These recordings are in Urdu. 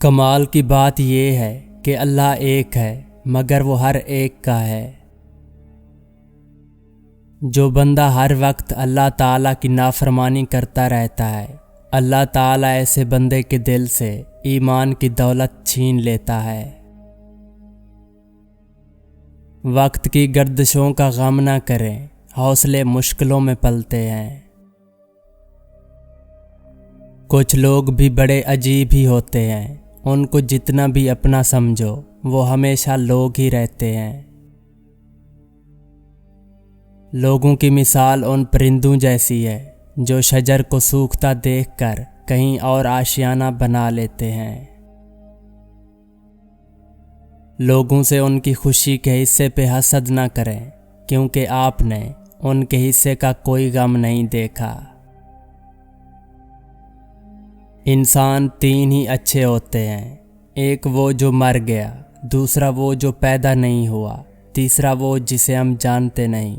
کمال کی بات یہ ہے کہ اللہ ایک ہے مگر وہ ہر ایک کا ہے۔ جو بندہ ہر وقت اللہ تعالیٰ کی نافرمانی کرتا رہتا ہے، اللہ تعالیٰ ایسے بندے کے دل سے ایمان کی دولت چھین لیتا ہے۔ وقت کی گردشوں کا غم نہ کریں، حوصلے مشکلوں میں پلتے ہیں۔ کچھ لوگ بھی بڑے عجیب ہی ہوتے ہیں، ان کو جتنا بھی اپنا سمجھو وہ ہمیشہ لوگ ہی رہتے ہیں۔ لوگوں کی مثال ان پرندوں جیسی ہے جو شجر کو سوکھتا دیکھ کر کہیں اور آشیانہ بنا لیتے ہیں۔ لوگوں سے ان کی خوشی کے حصے پہ حسد نہ کریں، کیونکہ آپ نے ان کے حصے کا کوئی غم نہیں دیکھا۔ انسان تین ہی اچھے ہوتے ہیں، ایک وہ جو مر گیا، دوسرا وہ جو پیدا نہیں ہوا، تیسرا وہ جسے ہم جانتے نہیں۔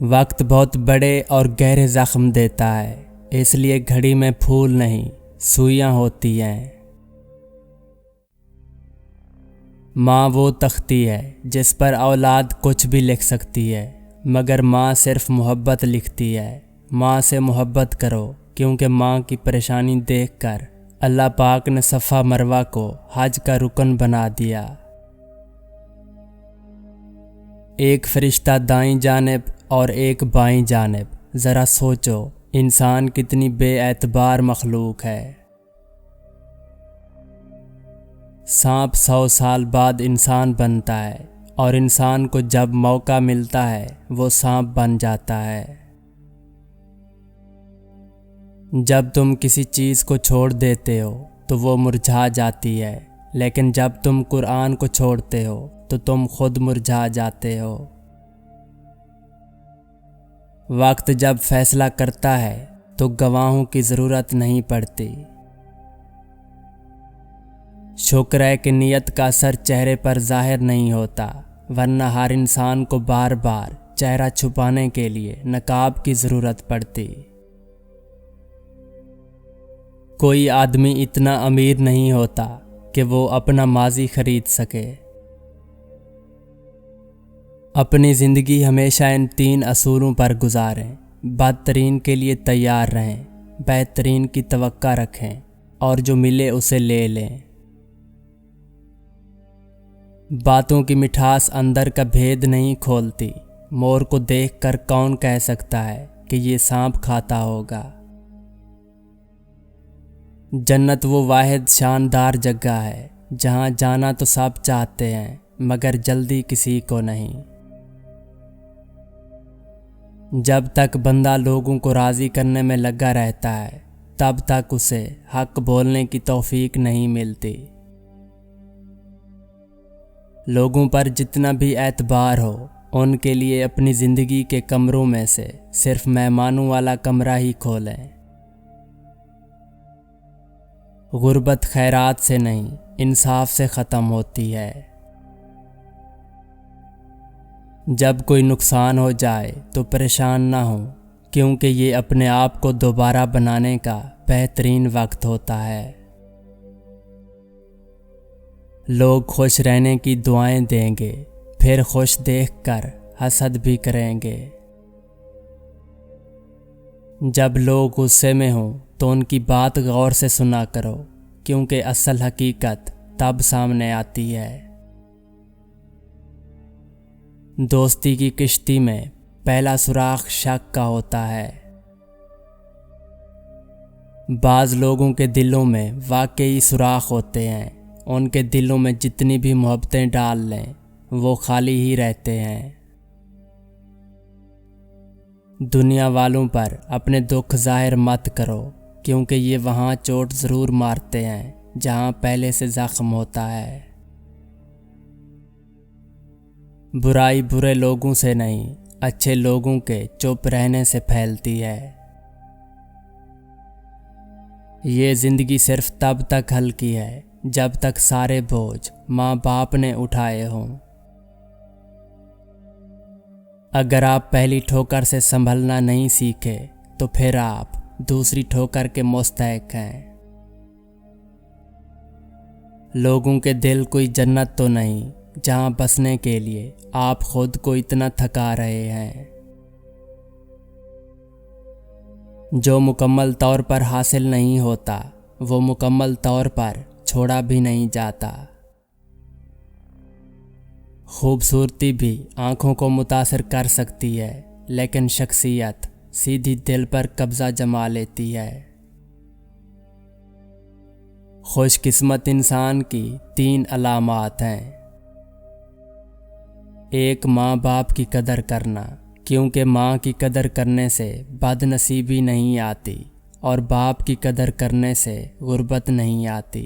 وقت بہت بڑے اور گہرے زخم دیتا ہے، اس لیے گھڑی میں پھول نہیں سوئیاں ہوتی ہیں۔ ماں وہ تختی ہے جس پر اولاد کچھ بھی لکھ سکتی ہے، مگر ماں صرف محبت لکھتی ہے۔ ماں سے محبت کرو، کیونکہ ماں کی پریشانی دیکھ کر اللہ پاک نے صفا مروہ کو حج کا رکن بنا دیا۔ ایک فرشتہ دائیں جانب اور ایک بائیں جانب، ذرا سوچو انسان کتنی بے اعتبار مخلوق ہے۔ سانپ 100 سال بعد انسان بنتا ہے، اور انسان کو جب موقع ملتا ہے وہ سانپ بن جاتا ہے۔ جب تم کسی چیز کو چھوڑ دیتے ہو تو وہ مرجھا جاتی ہے، لیکن جب تم قرآن کو چھوڑتے ہو تو تم خود مرجھا جاتے ہو۔ وقت جب فیصلہ کرتا ہے تو گواہوں کی ضرورت نہیں پڑتی۔ شکر ہے کہ نیت کا اثر چہرے پر ظاہر نہیں ہوتا، ورنہ ہر انسان کو بار بار چہرہ چھپانے کے لیے نقاب کی ضرورت پڑتی۔ کوئی آدمی اتنا امیر نہیں ہوتا کہ وہ اپنا ماضی خرید سکے۔ اپنی زندگی ہمیشہ ان 3 اصولوں پر گزاریں: بدترین کے لیے تیار رہیں، بہترین کی توقع رکھیں، اور جو ملے اسے لے لیں۔ باتوں کی مٹھاس اندر کا بھید نہیں کھولتی۔ مور کو دیکھ کر کون کہہ سکتا ہے کہ یہ سانپ کھاتا ہوگا؟ جنت وہ واحد شاندار جگہ ہے جہاں جانا تو سب چاہتے ہیں، مگر جلدی کسی کو نہیں۔ جب تک بندہ لوگوں کو راضی کرنے میں لگا رہتا ہے، تب تک اسے حق بولنے کی توفیق نہیں ملتی۔ لوگوں پر جتنا بھی اعتبار ہو، ان کے لیے اپنی زندگی کے کمروں میں سے صرف مہمانوں والا کمرہ ہی کھولیں۔ غربت خیرات سے نہیں، انصاف سے ختم ہوتی ہے۔ جب کوئی نقصان ہو جائے تو پریشان نہ ہو، کیونکہ یہ اپنے آپ کو دوبارہ بنانے کا بہترین وقت ہوتا ہے۔ لوگ خوش رہنے کی دعائیں دیں گے، پھر خوش دیکھ کر حسد بھی کریں گے۔ جب لوگ غصے میں ہوں تو ان کی بات غور سے سنا کرو، کیونکہ اصل حقیقت تب سامنے آتی ہے۔ دوستی کی کشتی میں پہلا سوراخ شک کا ہوتا ہے۔ بعض لوگوں کے دلوں میں واقعی سوراخ ہوتے ہیں، ان کے دلوں میں جتنی بھی محبتیں ڈال لیں وہ خالی ہی رہتے ہیں۔ دنیا والوں پر اپنے دکھ ظاہر مت کرو، کیونکہ یہ وہاں چوٹ ضرور مارتے ہیں جہاں پہلے سے زخم ہوتا ہے۔ برائی برے لوگوں سے نہیں، اچھے لوگوں کے چپ رہنے سے پھیلتی ہے۔ یہ زندگی صرف تب تک ہلکی ہے جب تک سارے بوجھ ماں باپ نے اٹھائے ہوں۔ اگر آپ پہلی ٹھوکر سے سنبھلنا نہیں سیکھے تو پھر آپ دوسری ٹھوکر کے مستحق ہیں۔ لوگوں کے دل کوئی جنت تو نہیں جہاں بسنے کے لیے آپ خود کو اتنا تھکا رہے ہیں۔ جو مکمل طور پر حاصل نہیں ہوتا وہ مکمل طور پر چھوڑا بھی نہیں جاتا۔ خوبصورتی بھی آنکھوں کو متاثر کر سکتی ہے، لیکن شخصیت سیدھی دل پر قبضہ جما لیتی ہے۔ خوش قسمت انسان کی 3 علامات ہیں۔ 1 ماں باپ کی قدر کرنا، کیونکہ ماں کی قدر کرنے سے بد نصیبی نہیں آتی اور باپ کی قدر کرنے سے غربت نہیں آتی۔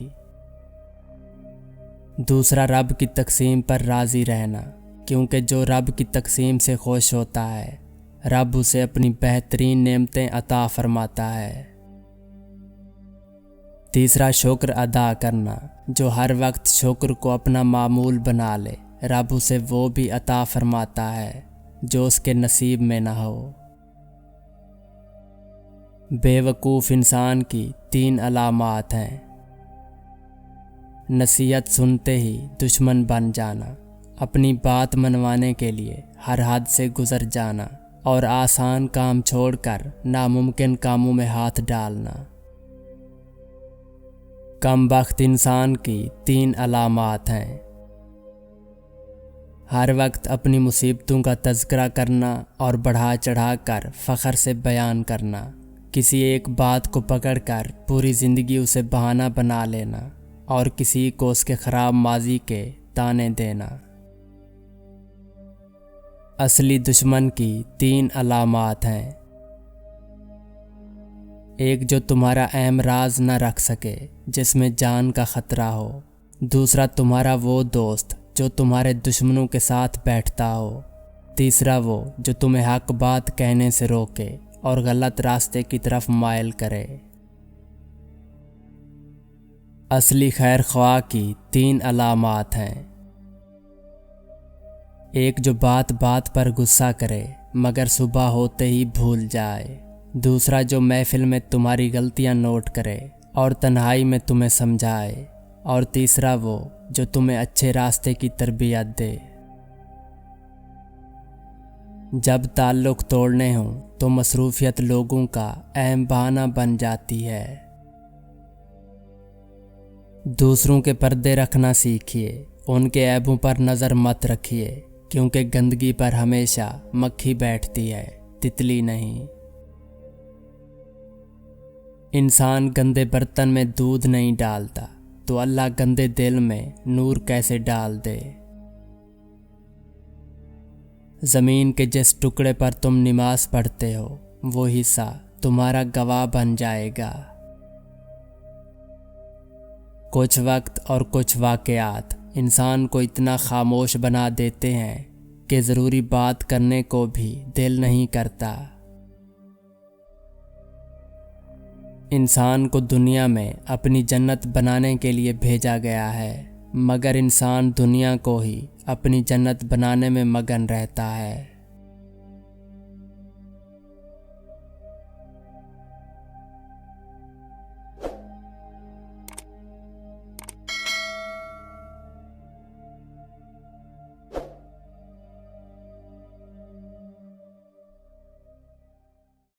2 رب کی تقسیم پر راضی رہنا، کیونکہ جو رب کی تقسیم سے خوش ہوتا ہے رب اسے اپنی بہترین نعمتیں عطا فرماتا ہے۔ 3 شکر ادا کرنا، جو ہر وقت شکر کو اپنا معمول بنا لے رب اسے وہ بھی عطا فرماتا ہے جو اس کے نصیب میں نہ ہو۔ بے وقوف انسان کی 3 علامات ہیں۔ نصیحت سنتے ہی دشمن بن جانا، اپنی بات منوانے کے لیے ہر حد سے گزر جانا اور آسان کام چھوڑ کر ناممکن کاموں میں ہاتھ ڈالنا۔ کم بخت انسان کی 3 علامات ہیں۔ ہر وقت اپنی مصیبتوں کا تذکرہ کرنا اور بڑھا چڑھا کر فخر سے بیان کرنا، کسی ایک بات کو پکڑ کر پوری زندگی اسے بہانہ بنا لینا اور کسی کو اس کے خراب ماضی کے تانے دینا۔ اصلی دشمن کی 3 علامات ہیں۔ 1 جو تمہارا اہم راز نہ رکھ سکے، جس میں جان کا خطرہ ہو۔ 2 تمہارا وہ دوست جو تمہارے دشمنوں کے ساتھ بیٹھتا ہو۔ 3 وہ جو تمہیں حق بات کہنے سے روکے اور غلط راستے کی طرف مائل کرے۔ اصلی خیر خواہ کی 3 علامات ہیں۔ 1 جو بات بات پر غصہ کرے مگر صبح ہوتے ہی بھول جائے۔ 2 جو محفل میں تمہاری غلطیاں نوٹ کرے اور تنہائی میں تمہیں سمجھائے۔ اور 3 وہ جو تمہیں اچھے راستے کی تربیت دے۔ جب تعلق توڑنے ہوں تو مصروفیت لوگوں کا اہم بہانہ بن جاتی ہے۔ دوسروں کے پردے رکھنا سیکھیے، ان کے عیبوں پر نظر مت رکھیے، کیونکہ گندگی پر ہمیشہ مکھی بیٹھتی ہے، تتلی نہیں۔ انسان گندے برتن میں دودھ نہیں ڈالتا تو اللہ گندے دل میں نور کیسے ڈال دے۔ زمین کے جس ٹکڑے پر تم نماز پڑھتے ہو وہ حصہ تمہارا گواہ بن جائے گا۔ کچھ وقت اور کچھ واقعات انسان کو اتنا خاموش بنا دیتے ہیں کہ ضروری بات کرنے کو بھی دل نہیں کرتا۔ انسان کو دنیا میں اپنی جنت بنانے کے لیے بھیجا گیا ہے، مگر انسان دنیا کو ہی اپنی جنت بنانے میں مگن رہتا ہے۔